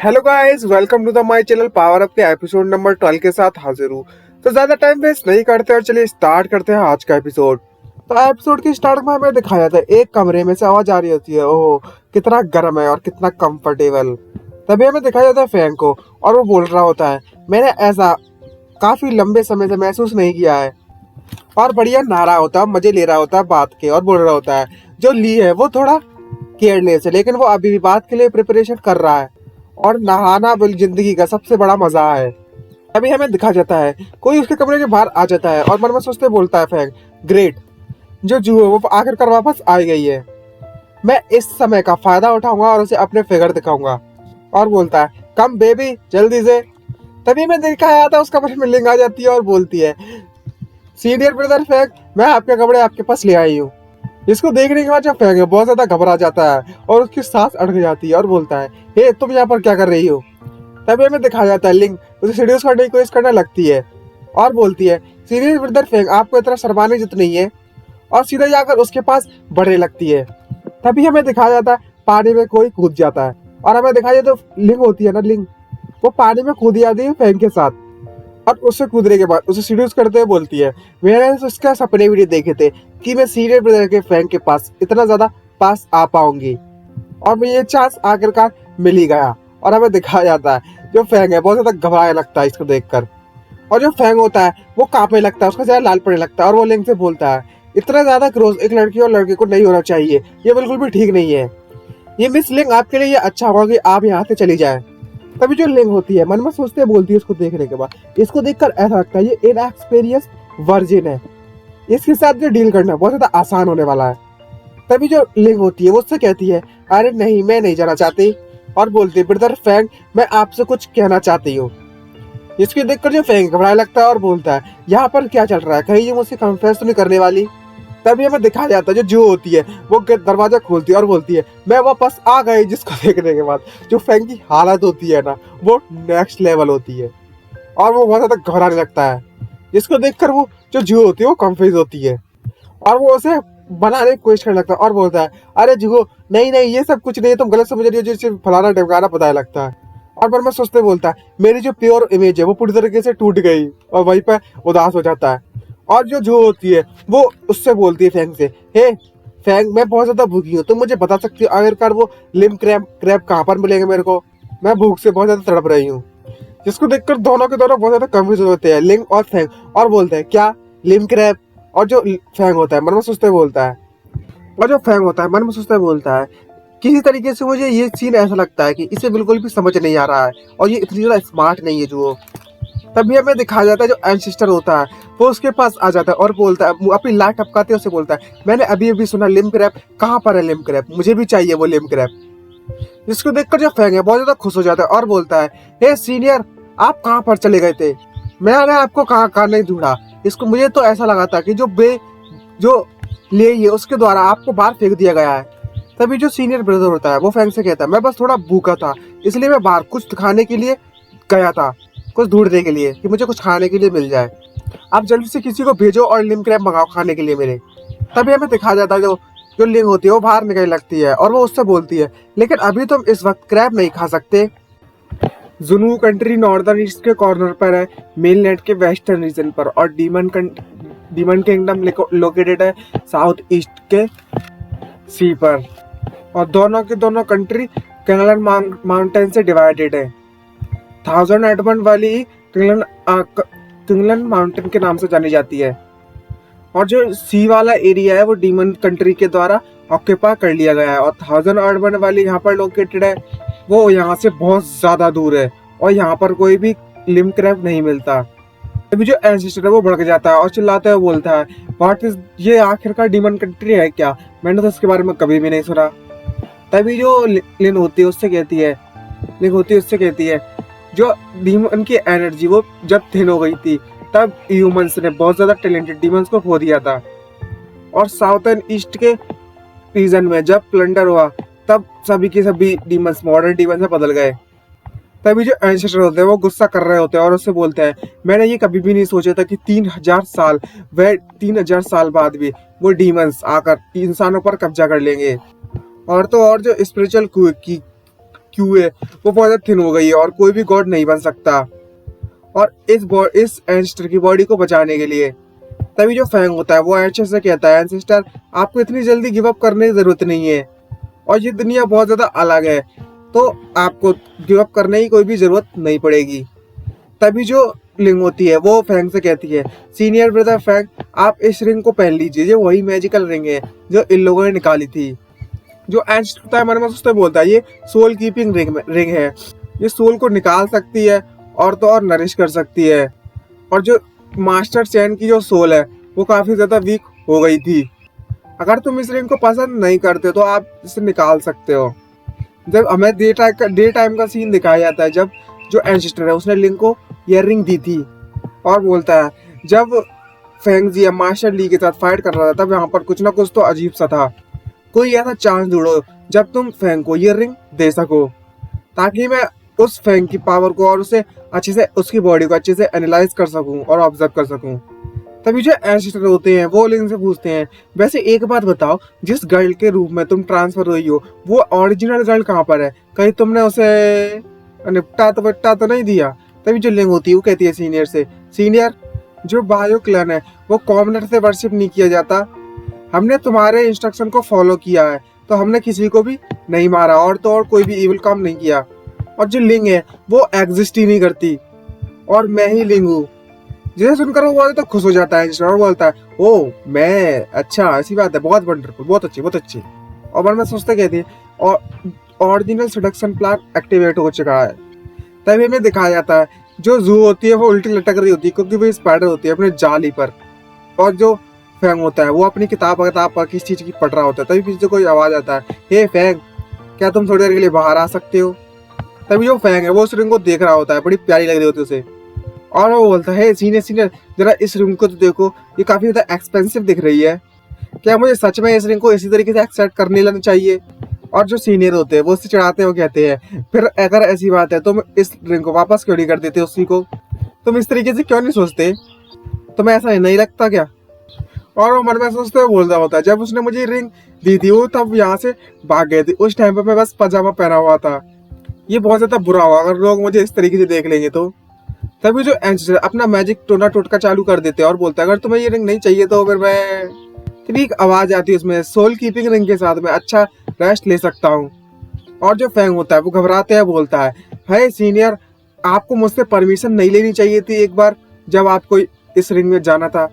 Hello guys, welcome to the my channel power up के episode number 12 के साथ हाजिर हूँ। तो ज्यादा टाइम वेस्ट नहीं करते और चलिए स्टार्ट करते हैं आज का एपिसोड। तो एपिसोड की स्टार्ट में हमें दिखाया था एक कमरे में से आवाज आ रही होती है, ओह कितना गर्म है और कितना कंफर्टेबल। तभी हमें दिखाया जाता है फैंग को और वो बोल रहा होता है, मैंने ऐसा काफी लंबे समय से महसूस नहीं किया है। और बढ़िया नहा रहा होता है, मजे ले रहा होता है बात के, और बोल रहा होता है जो ली है वो थोड़ा केयरलेस है, लेकिन वो अभी भी बात के लिए प्रिपरेशन कर रहा है। और नहाना जिंदगी का सबसे बड़ा मजा है। अभी हमें दिखा जाता है कोई उसके कमरे के बाहर आ जाता है और मन में सोचते बोलता है फैंग, ग्रेट, जो जू है वो आखिरकार वापस आ गई है। मैं इस समय का फायदा उठाऊंगा और उसे अपने फिगर दिखाऊंगा। और बोलता है कम बेबी जल्दी से। तभी मैं दिखाया था उसका कमरे में लिंग आ जाती है और बोलती है, सीनियर ब्रदर फैंग, मैं आपके कपड़े आपके पास ले आई हूँ। इसको देखने के बाद जब फैंग बहुत ज्यादा घबरा जाता है और उसकी सांस अटक जाती है और बोलता है, हे तुम यहाँ पर क्या कर रही हो। तभी हमें दिखाया जाता है लिंग उसे सीड्यूस करने की कोशिश करने लगती है और बोलती है, सीनियर ब्रदर फैंग, आपको इतना शर्माने जित नहीं है, और सीधा जाकर उसके पास बढ़ने लगती है। तभी हमें दिखाया जाता है पानी में कोई कूद जाता है और हमें दिखाया जाता है लिंग होती है ना, लिंग वो पानी में कूद जाती है फैंग के साथ। और उससे कूदने के बाद उसे सीड्यूस करते हुए बोलती है, मैंने तो उसका सपने भी नहीं देखे थे कि मैं सीनियर ब्रदर के फैंग के पास इतना ज्यादा पास आ पाऊंगी, और मैं ये चांस आखिरकार मिल ही गया। और हमें दिखाया जाता है जो फैंग है बहुत ज्यादा घबराने लगता है इसको देखकर, और जो फैंग होता है वो कांपने लगता है, उसका चेहरा लाल पड़ने लगता है और वो लिंग से बोलता है, इतना ज्यादा क्लोज एक लड़की और लड़के को नहीं होना चाहिए, ये बिल्कुल भी ठीक नहीं है। ये मिस लिंग आपके लिए ये अच्छा होगा कि आप यहाँ से चली जाए। तभी जो लिंग होती है मन में सोचते बोलती है उसको देखने के बाद, इसको देखकर ऐसा लगता है ये इनएक्सपीरियंस वर्जिन है, इसके साथ जो डील करना बहुत ज्यादा आसान होने वाला है। तभी जो लिंग होती है वो उससे कहती है, अरे नहीं मैं नहीं जाना चाहती, और बोलती है, ब्रदर फैंग, मैं आपसे कुछ कहना चाहती हूँ। इसको देखकर जो फैंग घबराने लगता है और बोलता है, यहाँ पर क्या चल रहा है, कहीं ये मुझसे कन्फेस तो नहीं करने वाली। तभी हमें दिखाया जाता है जो जू होती है वो दरवाजा खोलती है और बोलती है, मैं वापस आ गई। जिसको देखने के बाद जो फैंग की हालत होती है ना, वो नेक्स्ट लेवल होती है और वो बहुत ज्यादा घबराने लगता है। जिसको देखकर वो जो जू होती है वो कंफ्यूज होती है और वो उसे बनाने की कोशिश करने लगता है और बोलता है, अरे जुगो नहीं नहीं ये सब कुछ नहीं है, तुम गलत समझ रही हो, जिससे फलाना ढमकाना पता लगता है। और मन में सोचते बोलता है, मेरी जो प्योर इमेज है वो पूरी तरीके से टूट गई, और वहीं पर उदास हो जाता है। और जो जू होती है वो उससे बोलती है फैंग से, हे फैंग, मैं बहुत ज्यादा भूखी हूँ, तुम मुझे बता सकती हो आखिरकार वो लिम क्रैब क्रैब कहाँ पर मिलेंगे मेरे को, मैं भूख से बहुत ज्यादा तड़प रही हूँ। जिसको देखकर दोनों के दोनों बहुत ज्यादा कंफ्यूज होते हैं, लिंग और फैंग, और बोलते हैं क्या लिम क्रैब। और जो फैंग होता है मन में सोचते बोलता है, और जो फैंग होता है मन में सोचता बोलता है, किसी तरीके से मुझे ये सीन ऐसा लगता है कि इसे बिल्कुल भी समझ नहीं आ रहा है और ये इतनी ज्यादा स्मार्ट नहीं है जो। तभी हमें दिखाया जाता है जो एंसेस्टर होता है वो उसके पास आ जाता है और बोलता है, अपनी लाट टपकाते उसे बोलता है, मैंने अभी अभी सुना लिम क्रैब, कहाँ पर है लिम क्रैब, मुझे भी चाहिए वो लिम क्रैब। जिसको देखकर जो फैंग है बहुत ज्यादा खुश हो जाता है और बोलता है, हे सीनियर, आप कहाँ पर चले गए थे, मैंने आपको कहाँ कहाँ नहीं ढूंढा। इसको मुझे तो ऐसा लगा था कि जो ले ये उसके द्वारा आपको बाहर फेंक दिया गया है। तभी जो सीनियर ब्रदर होता है वो फैंग से कहता है, मैं बस थोड़ा भूखा था इसलिए मैं बाहर कुछ खाने के लिए गया था, कुछ ढूंढने के लिए कि मुझे कुछ खाने के लिए मिल जाए, आप जल्दी से किसी को भेजो और लिम क्रैब मंगाओ खाने के लिए मेरे। तभी हमें दिखा जाता है जो जो लिंग होती है वो बाहर निकलने लगती है और वो उससे बोलती है, लेकिन अभी तुम इस वक्त क्रैब नहीं खा सकते, जुनू कंट्री नॉर्दर्न ईस्ट के कॉर्नर पर है, मेल नेट के वेस्टर्न रीजन पर, और डीमन किंगडम लोकेटेड है साउथ ईस्ट के सी पर, और दोनों के दोनों कंट्री कैनलन माउंटेन से डिवाइडेड है। 1081 वाली किंगलन माउंटेन के नाम से जानी जाती है, और जो सी वाला एरिया है वो डीमन कंट्री के द्वारा ऑक्यूपाई कर लिया गया है, और 1081 वाली यहाँ पर लोकेटेड है, वो यहाँ से बहुत ज्यादा दूर है और यहाँ पर कोई भी लिम क्रैब नहीं मिलता। अभी जो एंसेस्टर है वो भड़क जाता है और चिल्लाते हुए बोलता है, व्हाट इज, ये आखिरकार डीमन कंट्री है क्या, मैंने तो इसके बारे में कभी भी नहीं सुना। तभी जो लिन होती है उससे कहती है जो डीमन की एनर्जी वो जब थिन हो गई थी तब ह्यूमंस ने बहुत ज्यादा टैलेंटेड डीमंस को खो दिया था, और साउथर्न ईस्ट के रीजन में जब प्लंडर हुआ तब सभी के सभी डीमंस मॉडर्न डीमंस में बदल गए। तभी जो एंसेस्टर होते हैं वो गुस्सा कर रहे होते हैं और उससे बोलते हैं, मैंने ये कभी भी नहीं सोचा था कि 3000 साल बाद भी वो डीमंस आकर इंसानों पर कब्जा कर लेंगे। और तो और जो स्पिरिचुअल क्यू है वो बहुत ज्यादा थिन हो गई है और कोई भी गॉड नहीं बन सकता। और इस एंसेस्टर की बॉडी को बचाने के लिए तभी जो फैंग होता है वो एंसेस्टर से कहता है, एंसेस्टर आपको इतनी जल्दी गिव अप करने की जरूरत नहीं है और ये दुनिया बहुत ज्यादा अलग है, तो आपको गिव अप करने की कोई भी जरूरत नहीं पड़ेगी। तभी जो लिंग होती है वो फैंग से कहती है, सीनियर ब्रदर फैंग आप इस रिंग को पहन लीजिए, ये वही मैजिकल रिंग है जो इन लोगों ने निकाली थी। जो एंसेस्टर होता है मन में सोचते बोलता है, ये सोल कीपिंग रिंग है, ये सोल को निकाल सकती है और तो और नरिश कर सकती है। और जो मास्टर चैन की जो सोल है वो काफी ज्यादा वीक हो गई थी। अगर तुम इस रिंग को पसंद नहीं करते तो आप इसे निकाल सकते हो। जब हमें डे टाइम का सीन दिखाया जाता है, जब जो एंसेस्टर है उसने लिंग को ये रिंग दी थी और बोलता है जब फेंग जी मास्टर ली के साथ फाइट कर रहा था तब यहाँ पर कुछ ना कुछ तो अजीब सा था, कोई ऐसा चांस ढूंढो जब तुम फेंग को ये रिंग दे सको ताकि मैं उस फेंग की पावर को और उसे अच्छे से उसकी बॉडी को अच्छे से एनालाइज कर सकूं और ऑब्जर्व कर सकूं। तभी जो एंसेस्टर होते हैं वो लिंग से पूछते हैं, वैसे एक बात बताओ, जिस गर्ल के रूप में तुम ट्रांसफर हुई हो वो ओरिजिनल गर्ल कहाँ पर है, कहीं तुमने उसे निपटा तो नहीं दिया। तभी जो लिंग होती है वो कहती है सीनियर से, सीनियर जो बायो क्लैन है वो कॉमनर से वर्शिप नहीं किया जाता, हमने तुम्हारे इंस्ट्रक्शन को फॉलो किया है तो हमने किसी को भी नहीं मारा और तो और कोई भी इविल काम नहीं किया। और जो लिंग है वो एग्जिस्ट ही नहीं करती और मैं ही लिंग हूँ। जिसे सुनकर वो बहुत तो खुश हो जाता है और बोलता है, ओ मैं, अच्छा ऐसी बात है, बहुत वंडरफुल, बहुत अच्छी बहुत अच्छी। और मन में सोचते कहती है और ओरिजिनल सडक्शन प्लान एक्टिवेट हो चुका है। तभी हमें दिखाया जाता है जो जू होती है वो उल्टी लटक रही होती है क्योंकि वो स्पाइडर होती है अपने जाली पर, और जो फैंग होता है वो अपनी किताब पर किस चीज की पढ़ रहा होता है। तभी पीछे कोई आवाज आता है, हे फैंग क्या तुम थोड़ी देर के लिए बाहर आ सकते हो। तभी जो फैंग है वो उस रिंग को देख रहा होता है, बड़ी प्यारी लग रही होती है उसे, और वो बोलता है, सीनियर जरा इस रिंग को तो देखो, ये काफी ज्यादा एक्सपेंसिव दिख रही है, क्या मुझे सच में इस रिंग को इसी तरीके से एक्सेप्ट करने लेना चाहिए। और जो सीनियर होते हैं वो उससे चिढ़ाते हुए कहते हैं, फिर अगर ऐसी बात है तुम इस रिंग को वापस क्यों नहीं कर देते उसी को, तुम इस तरीके से क्यों नहीं सोचते, तुम्हें ऐसा नहीं लगता क्या। और वो मन में सोचते हुए बोल रहा होता है, जब उसने मुझे रिंग दी थी वो तब यहाँ से भाग गए थे, उस टाइम पे मैं बस पजामा पहना हुआ था, ये बहुत ज्यादा बुरा होगा अगर लोग मुझे इस तरीके से देख लेंगे तो। तभी जो एंसेस्टर अपना मैजिक टोटका चालू कर देते हैं और बोलता है, अगर तुम्हें ये रिंग नहीं चाहिए तो फिर मैं, तभी एक आवाज आती है उसमें, सोल कीपिंग रिंग के साथ मैं अच्छा रेस्ट ले सकता हूँ। और जो फैंग होता है वो घबराते हैं बोलता है, हे सीनियर आपको मुझसे परमिशन नहीं लेनी चाहिए थी एक बार जब आपको इस रिंग में जाना था।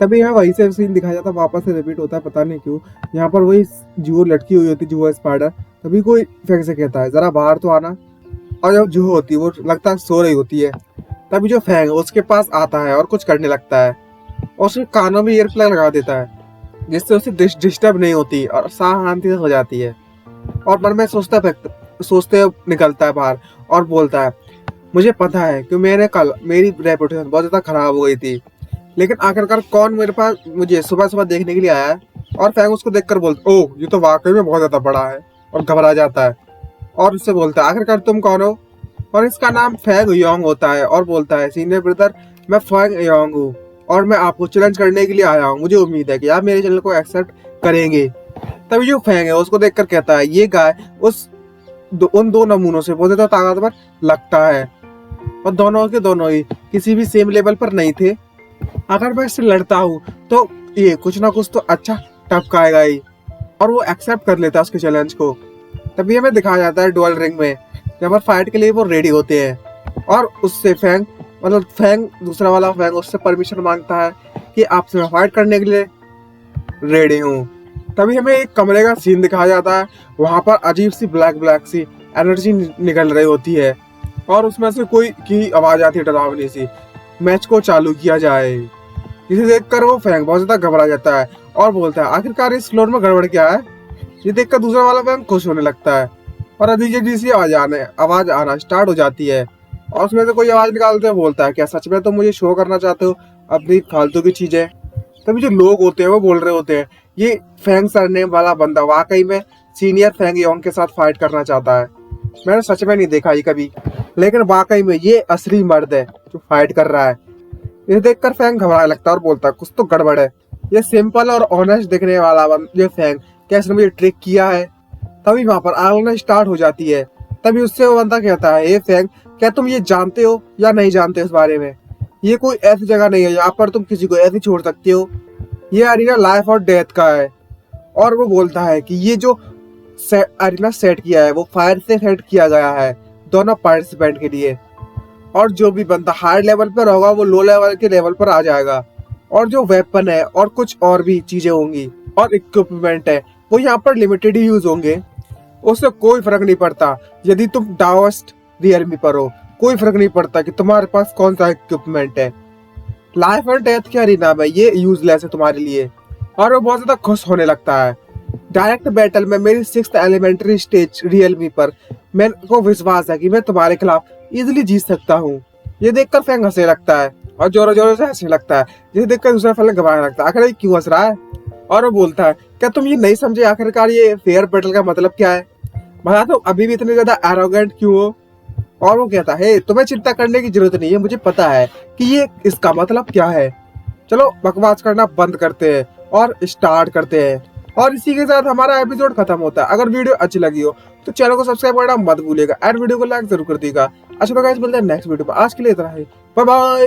तभी यहाँ वही से सीन दिखाया जाता है, वापस से रिपीट होता है, पता नहीं क्यों। यहाँ पर वही जुओ लटकी हुई होती है, जुओ स्पाइडर। तभी कोई फैंग से कहता है, जरा बाहर तो आना। और जब जुओ होती है वो लगता है सो रही होती है। तभी जो फैंग उसके पास आता है और कुछ करने लगता है और उसके कानों में ईयर प्लग लगा देता है जिससे उसे डिस्टर्ब नहीं होती और शांति से हो जाती है। और मन में सोचते निकलता है बाहर और बोलता है, मुझे पता है कि मेरी रेपुटेशन बहुत ज्यादा खराब हो गई थी, लेकिन आखिरकार कौन मेरे पास मुझे सुबह सुबह देखने के लिए आया है। और फैंग उसको देखकर बोलता, ओह ये तो वाकई में बहुत ज्यादा बड़ा है, और घबरा जाता है और उससे बोलता है, आखिरकार तुम कौन हो। और इसका नाम फैंग योंग होता है और बोलता है, सीनियर ब्रदर मैं फैंग योंग हूँ और मैं आपको चैलेंज करने के लिए आया हूँ, मुझे उम्मीद है कि आप मेरे चैनल को एक्सेप्ट करेंगे। तभी जो फैंग है उसको देखकर कहता है, ये गाय उन दो नमूनों से बहुत ज्यादा ताकतवर लगता है और दोनों के दोनों ही किसी भी सेम लेवल पर नहीं थे, अगर मैं इससे लड़ता हूँ तो ये कुछ ना कुछ तो अच्छा टपकाएगा ही। और वो एक्सेप्ट कर लेता है उसके चैलेंज को। तभी हमें दिखाया जाता है डुअल रिंग में जब पर फाइट के लिए वो रेडी होते हैं और उससे फैंग दूसरा वाला फैंग उससे परमिशन मांगता है कि आपसे मैं फाइट करने के लिए रेडी हूँ। तभी हमें एक कमरे का सीन दिखाया जाता है, वहां पर अजीब सी ब्लैक सी एनर्जी निकल रही होती है और उसमें से कोई की आवाज आती है डरावनी सी, मैच को चालू किया जाए। जिसे देखकर वो फैंग बहुत ज्यादा घबरा जाता है और बोलता है, आखिरकार इस फ्लोर में गड़बड़ क्या है। ये देखकर दूसरा वाला फैंग खुश होने लगता है और अजीब सी आवाज आना स्टार्ट हो जाती है और उसमें से कोई आवाज निकालते हुए बोलता है, क्या सच में तुम मुझे शो करना चाहते हो अपनी फालतू की चीजें। तभी जो लोग होते हैं वो बोल रहे होते हैं, ये फैंग सरनेम वाला बंदा वाकई में सीनियर फैंग योंग के साथ फाइट करना चाहता है, मैंने सच में नहीं देखा ये कभी, लेकिन वाकई में ये असली मर्द है जो फाइट कर रहा है। इसे देखकर फैंग घबराने लगता है और बोलता है, कुछ तो गड़बड़ है, ये सिंपल और ऑनेस्ट दिखने वाला ये फैंग क्या इसने मुझे ट्रिक किया है। तभी वहां पर आग लगना स्टार्ट हो जाती है। तभी उससे वो बंदा कहता है, ए फैंग, क्या तुम ये जानते हो या नहीं जानते इस बारे में? ये कोई ऐसी जगह नहीं है यहाँ पर तुम किसी को ऐसे छोड़ सकते हो। ये अरीना लाइफ और डेथ का है। और वो बोलता है कि ये जो अरीना सेट किया है वो फायर से सेट किया गया है दोनों पार्टिसिपेंट के लिए। और जो भी बंदा हाई लेवल पर होगा वो लो लेवल के लेवल पर आ जाएगा। और जो वेपन है और कुछ और भी चीजें होंगी और इक्विपमेंट है वो यहाँ पर लिमिटेड ही यूज होंगे। उससे कोई फर्क नहीं पड़ता यदि तुम डाउस्ट रियलमी पर हो, कोई फर्क नहीं पड़ता कि तुम्हारे पास कौन सा इक्विपमेंट है। लाइफ और डेथ की अरीना में ये यूजलेस है तुम्हारे लिए। और वो बहुत ज्यादा खुश होने लगता है। डायरेक्ट बैटल में मेरी 6th एलिमेंट्री स्टेज रियलमी पर मेरे को विश्वास है कि मैं तुम्हारे खिलाफ इजिली जीत सकता हूँ। ये देखकर फैंग हंसने लगता है और जोरों जोरों से हंसने लगता है। ये देखकर दूसरा फैंग घबराने लगता है, आखिर ये क्यों हंस रहा है? और वो बोलता है, क्या तुम ये नहीं समझे आखिरकार ये फेयर बैटल का मतलब क्या है? भला तुम अभी भी इतने ज्यादा एरोगेंट क्यों हो? और वो कहता है, तुम्हें चिंता करने की जरूरत नहीं है, मुझे पता है कि ये इसका मतलब क्या है। चलो बकवास करना बंद करते हैं और स्टार्ट करते हैं। और इसी के साथ हमारा एपिसोड खत्म होता है। अगर वीडियो अच्छी लगी हो तो चैनल को सब्सक्राइब करना मत भूलिएगा एंड वीडियो को लाइक जरूर कर दीजिएगा। अच्छा गाइस, मिलते हैं नेक्स्ट वीडियो में। आज के लिए इतना ही, बाय बाय।